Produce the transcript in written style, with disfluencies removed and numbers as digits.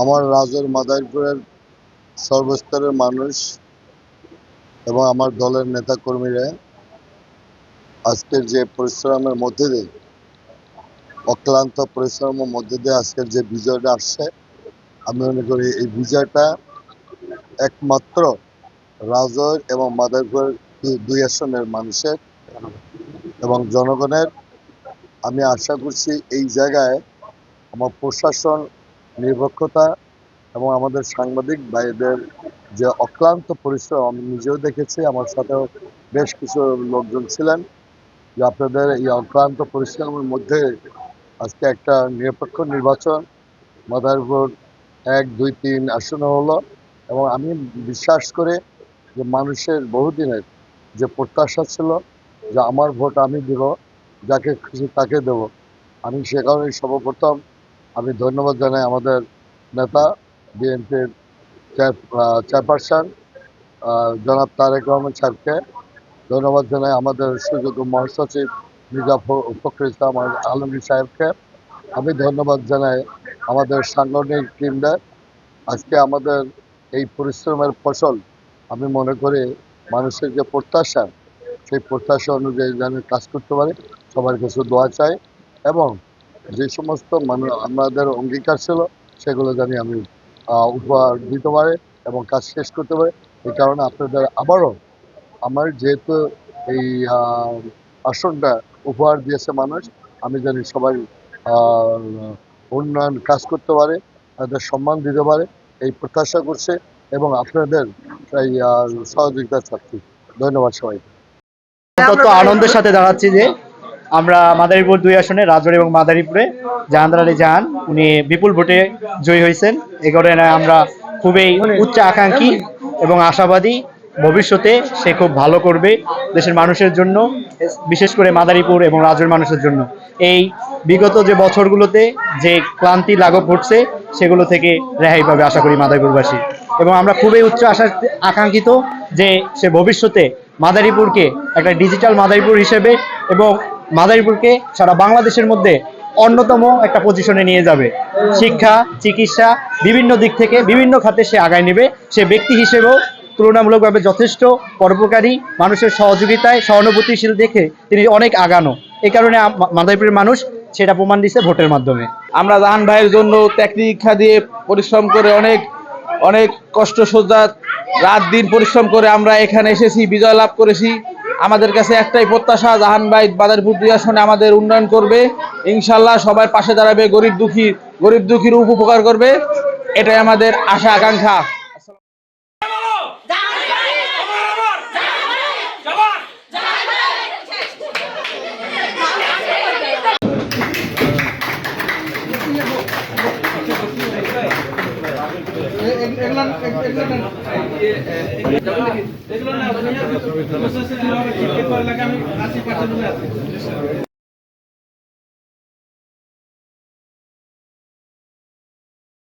আমার রাজের মাদারীপুরের সর্বস্তরের মানুষ এবং আমার দলের নেতাকর্মীরা আজকের যে পরিশ্রমের মধ্যে দিয়ে অক্লান্ত পরিশ্রমের মধ্যে দিয়ে আজকের যে বিজয়টা আসছে, আমি মনে করি এই বিজয়টা একমাত্র রাজৈর এবং মাদারীপুরের দুই আসনের মানুষের এবং জনগণের। আমি আশা করছি এই জায়গায় আমার প্রশাসন নিরপেক্ষতা এবং আমাদের সাংবাদিক ভাইদের যে অক্লান্ত পরিশ্রম আমি নিজেও দেখেছি, আমার সাথেও বেশ কিছু লোকজন ছিলেন, যে আপনাদের এই অক্লান্ত পরিশ্রমের মধ্যে আজকে একটা নিরপেক্ষ নির্বাচন মাদারীপুর 1, 2, 3 আসনে হলো। এবং আমি বিশ্বাস করে যে মানুষের বহুদিনের যে প্রত্যাশা ছিল যে আমার ভোট আমি দিব, যাকে খুশি তাকে দেব, আমি সে কারণে সর্বপ্রথম আমি ধন্যবাদ জানাই আমাদের নেতা বিএনপির চেয়ারপারসন জনাব তারেক রহমান সাহেবকে, ধন্যবাদ জানাই আমাদের সুযোগ্য মহাসচিব মির্জা ফখরুল ইসলাম আলমগীর সাহেবকে, আমি ধন্যবাদ জানাই আমাদের সাংগঠনিক টিমদের। আজকে আমাদের এই পরিশ্রমের ফসল আমি মনে করি মানুষের যে প্রত্যাশা, সেই প্রত্যাশা অনুযায়ী যেন কাজ করতে পারে, সবার কাছে দোয়া চাই এবং যে সমস্ত আমাদের অঙ্গীকার ছিল সেগুলো জানি আমি উপহার দিতে পারে এবং কাজ শেষ করতে পারে। এই কারণে আপনাদের আবারও আমার যেহেতু এই আসনটা উপহার দিয়েছে মানুষ, আমি জানি সবাই উন্নয়ন কাজ করতে পারে, তাদের সম্মান দিতে পারে এই প্রত্যাশা করছে এবং আপনাদের এই সহযোগিতা চাচ্ছি। ধন্যবাদ সবাইকে। অত্যন্ত আনন্দের সাথে জানাচ্ছি যে আমরা মাদারীপুর 2 আসনে রাজৌর এবং মাদারীপুরে জাহানারা আলী জাহান উনি বিপুল ভোটে জয়ী হয়েছেন। এই কারণে আমরা খুবই উচ্চ আকাঙ্ক্ষী এবং আশাবাদী ভবিষ্যতে সে খুব ভালো করবে দেশের মানুষের জন্য, বিশেষ করে মাদারীপুর এবং রাজৌর মানুষের জন্য। এই বিগত যে বছরগুলোতে যে ক্লান্তি লাঘব ঘটছে সেগুলো থেকে রেহাই পাবে আশা করি মাদারীপুরবাসী। এবং আমরা খুবই উচ্চ আকাঙ্ক্ষিত যে সে ভবিষ্যতে মাদারীপুরকে একটা ডিজিটাল মাদারীপুর হিসেবে এবং মাদারীপুরকে সারা বাংলাদেশের মধ্যে অন্যতম একটা পজিশনে নিয়ে যাবে। শিক্ষা, চিকিৎসা, বিভিন্ন দিক থেকে বিভিন্ন খাতে সে আগায় নেবে। সে ব্যক্তি হিসেবেও তুলনামূলকভাবে যথেষ্ট পরোপকারী, মানুষের সহযোগিতায় সহানুভূতিশীল দেখে তিনি অনেক আগানো। এই কারণে মাদারীপুরের মানুষ সেটা প্রমাণ দিচ্ছে ভোটের মাধ্যমে। আমরা জাহান ভাইয়ের জন্য ত্যাগ দিয়ে পরিশ্রম করে অনেক অনেক কষ্ট সজ্জা রাত দিন পরিশ্রম করে আমরা এখানে এসেছি, বিজয় লাভ করেছি। আমাদের কাছে একটাই প্রত্যাশা, জাহান ভাই মাদারীপুর 2 আসনে আমাদের উন্নয়ন করবে ইনশাল্লাহ, সবার পাশে দাঁড়াবে, গরিব দুঃখীর উপকার করবে, এটাই আমাদের আশা আকাঙ্ক্ষা। এগুলো